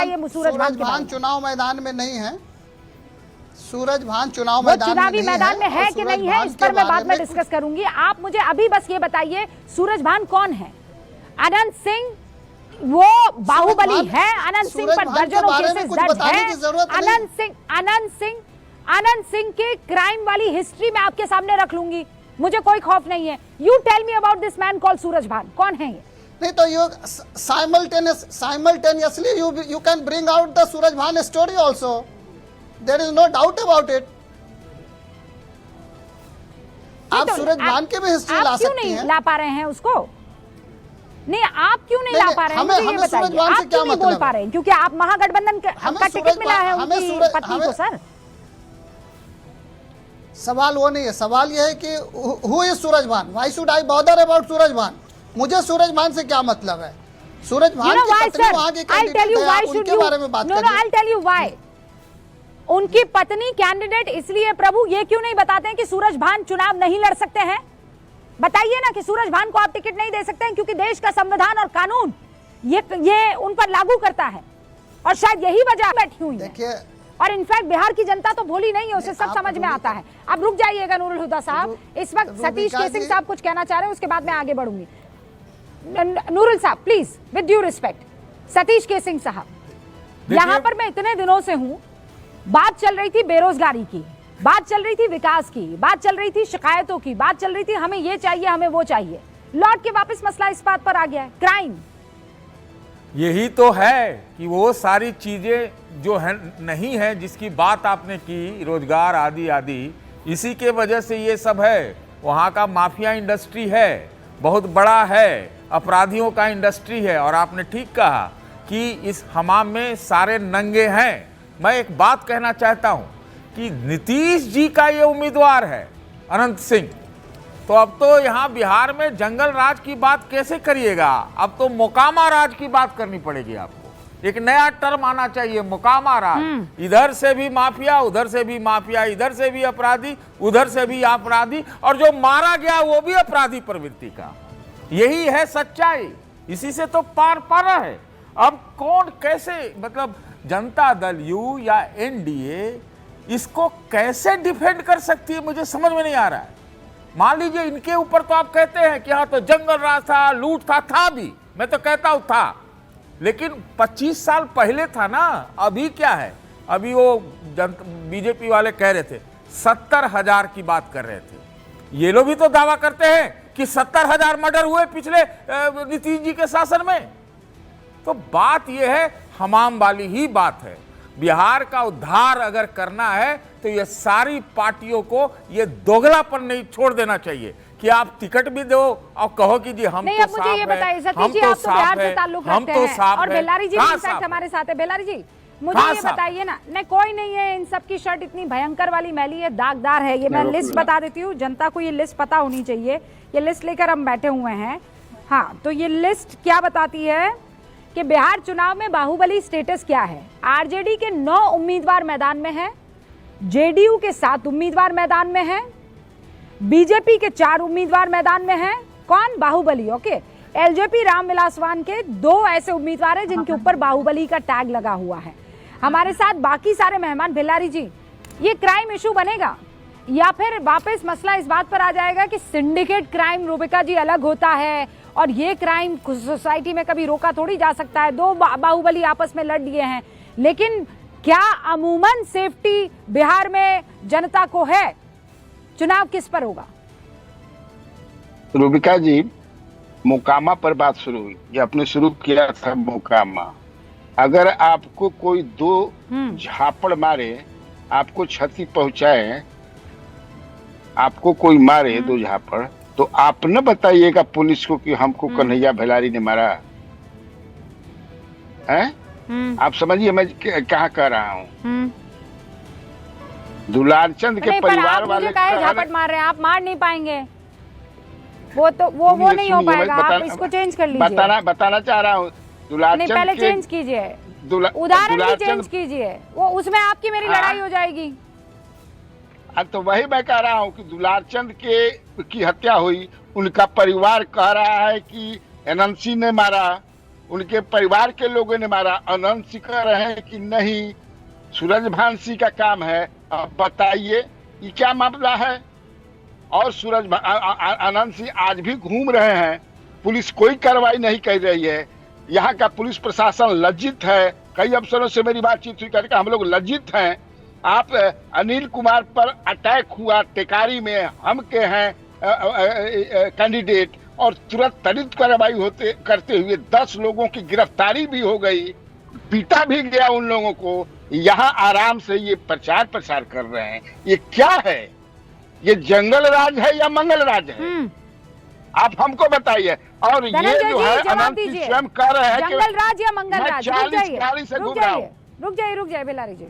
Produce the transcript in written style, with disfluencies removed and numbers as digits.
बताइए सूरज भान चुनाव मैदान में नहीं है। सूरज भान चुनाव मैदान में चुनावी मैदान में है कि नहीं है, इस पर मैं बाद में डिस्कस करूंगी। आप मुझे अभी बस ये बताइए सूरज भान कौन है? अनंत सिंह वो बाहुबली है, अनंत सिंह पर दर्जनों केसेस दर्ज है। अनंत सिंह के क्राइम वाली हिस्ट्री मैं आपके सामने रख लूंगी, मुझे कोई खौफ नहीं है। You tell me about this man called Suraj Bhan, कौन है ये? नहीं तो you simultaneously you can bring out the Suraj Bhan story also, there is no doubt about it. आप सूरज भान के भी हिस्ट्री ला सकती हैं। ला पा रहे हैं उसको? नहीं, आप क्यों नहीं ला पा रहे हैं? मुझे ये बताइए, आप क्यों नहीं बोल पा रहे हैं? क्योंकि आप महागठबंधन का टिकट मिला है उनकी पत्नी को। सर सवाल वो नहीं है, सवाल ये है कि who is Suraj Bhan, why should I bother about Suraj Bhan? मुझे सूरज भान से क्या मतलब है? सूरज भान की पत्नी वहां के कैंडिडेट है, उनके बारे में बात करिए। I tell you why. उनकी पत्नी कैंडिडेट इसलिए प्रभु ये क्यों नहीं बताते हैं कि सूरज भान चुनाव नहीं लड़ सकते हैं? बताइए ना कि सूरज भान को आप टिकट नहीं दे सकते हैं क्योंकि देश का संविधान और कानून ये उन पर लागू करता है, और शायद यही वजह बैठी हुई है। और इनफैक्ट बिहार की जनता तो भोली नहीं है, उसे सब समझ में आता है। अब रुक जाइएगा नूरुल हुदा साहब, इस वक्त सतीश केसिंग साहब कुछ कहना चाह रहे हैं, उसके बाद मैं आगे बढ़ूंगी। नूरुल साहब please, with due respect. Satish casing साहब, यहाँ पर मैं इतने दिनों से हूँ, बात चल रही थी बेरोजगारी की, बात चल रही थी विकास की, बात चल रही थी शिकायतों की, बात चल रही थी हमें ये चाहिए हमें वो चाहिए। लौट के वापस मसला इस बात पर आ गया है, क्राइम। यही तो है कि वो सारी चीजें जो है नहीं है जिसकी बात आपने की, रोजगार आदि आदि, इसी के वजह से ये सब है। वहाँ का माफिया इंडस्ट्री है, बहुत बड़ा है, अपराधियों का इंडस्ट्री है। और आपने ठीक कहा कि इस हमाम में सारे नंगे हैं। मैं एक बात कहना चाहता हूं कि नीतीश जी का ये उम्मीदवार है अनंत सिंह, तो अब तो यहाँ बिहार में जंगल राज की बात कैसे करिएगा? अब तो मोकामा राज की बात करनी पड़ेगी आपको। एक नया टर्म आना चाहिए, मोकामा राज। इधर से भी माफिया, उधर से भी माफिया, इधर से भी अपराधी, उधर से भी अपराधी, और जो मारा गया वो भी अपराधी प्रवृत्ति का। यही है सच्चाई, इसी से तो पार पाना है। अब कौन कैसे, मतलब जनता दल यू या एनडीए इसको कैसे डिफेंड कर सकती है, मुझे समझ में नहीं आ रहा है। मान लीजिए इनके ऊपर तो आप कहते हैं कि हाँ तो जंगल राज था, लूट था भी, मैं तो कहता हूं था, लेकिन 25 साल पहले था ना। अभी क्या है? अभी वो बीजेपी वाले कह रहे थे 70,000 की बात कर रहे थे। ये लोग भी तो दावा करते हैं कि 70,000 मर्डर हुए पिछले नीतीश जी के शासन में। तो बात यह है, हमाम वाली ही बात है। बिहार का उद्धार अगर करना है तो ये सारी पार्टियों को ये दोगलापन नहीं छोड़ देना चाहिए कि आप टिकट भी दो और कहो कि जी हम तो साफ है, हम तो साफ है, हम तो साफ है। और बेलारी जी हमारे साथ है। बेलारी जी मुझे ये बताइए ना, नहीं कोई नहीं है, इन सब की शर्ट इतनी भयंकर वाली मैली है, दागदार है। ये मैं लिस्ट बता देती हूँ, जनता को ये लिस्ट पता होनी चाहिए। ये लिस्ट लेकर हम बैठे हुए हैं। हाँ, तो ये लिस्ट क्या बताती है कि बिहार चुनाव में बाहुबली स्टेटस क्या है। आरजेडी के 9 उम्मीदवार मैदान में हैं, जेडीयू के 7 उम्मीदवार मैदान में हैं, बीजेपी के 4 उम्मीदवार मैदान में हैं। कौन? बाहुबली। ओके। एलजेपी रामविलास पासवान के 2 ऐसे उम्मीदवार हैं जिनके ऊपर बाहुबली का टैग लगा हुआ है। हमारे साथ बाकी सारे मेहमान। बेलारी जी, ये क्राइम इशू बनेगा या फिर वापस मसला इस बात पर आ जाएगा कि सिंडिकेट क्राइम, रूबिका जी, अलग होता है और ये क्राइम सोसाइटी में कभी रोका थोड़ी जा सकता है। 2 बाहुबली आपस में लड़ लिए हैं, लेकिन क्या अमूमन सेफ्टी बिहार में जनता को है? चुनाव किस पर होगा? रूबिका जी, मोकामा पर बात शुरू हुई, ये आपने शुरू किया था मोकामा। अगर आपको कोई 2 झापड़ मारे, आपको क्षति पहुंचाए, आपको कोई मारे 2 झापड़, तो आप न बताइएगा पुलिस को कि हमको कन्हैया भेलारी ने मारा है। आप समझिए मैं कहाँ कह रहा हूँ। दुलारचंद के परिवार वाले झापट मार रहे हैं, आप मार नहीं पाएंगे, वो तो वो नहीं हो पाएगा। आप इसको चेंज कर लीजिए। बताना चाह रहा हूँ, दुलारचंद पहले चेंज कीजिए, उदाहरण भी चेंज कीजिए, वो उसमें आपकी मेरी लड़ाई हो जाएगी। तो वही मैं कह रहा हूँ कि दुलारचंद की हत्या हुई, उनका परिवार कह रहा है कि एनएनसी ने मारा, उनके परिवार के लोगों ने मारा। अनंत सिंह कह रहे हैं कि नहीं सूरजभान सिंह का काम है। अब बताइए ये क्या मामला है? और अनंत सिंह आज भी घूम रहे हैं, पुलिस कोई कार्रवाई नहीं कर रही है। यहाँ का पुलिस प्रशासन लज्जित है। कई अफसरों से मेरी बातचीत हुई, कहते हम लोग लज्जित हैं। आप अनिल कुमार पर अटैक हुआ टेकारी में, हम के हैं कैंडिडेट, और तुरंत त्वरित कार्रवाई करते हुए 10 लोगों की गिरफ्तारी भी हो गई, पीटा भी गया उन लोगों को। यहाँ आराम से ये प्रचार प्रसार कर रहे हैं। ये क्या है? ये जंगल राज है या मंगल राज है? आप हमको बताइए। और ये जो है अनंत स्वयं कह रहे हैं कि जंगल राज या मंगल राज? रुक जाइए रुक जाइए बेलारी जी।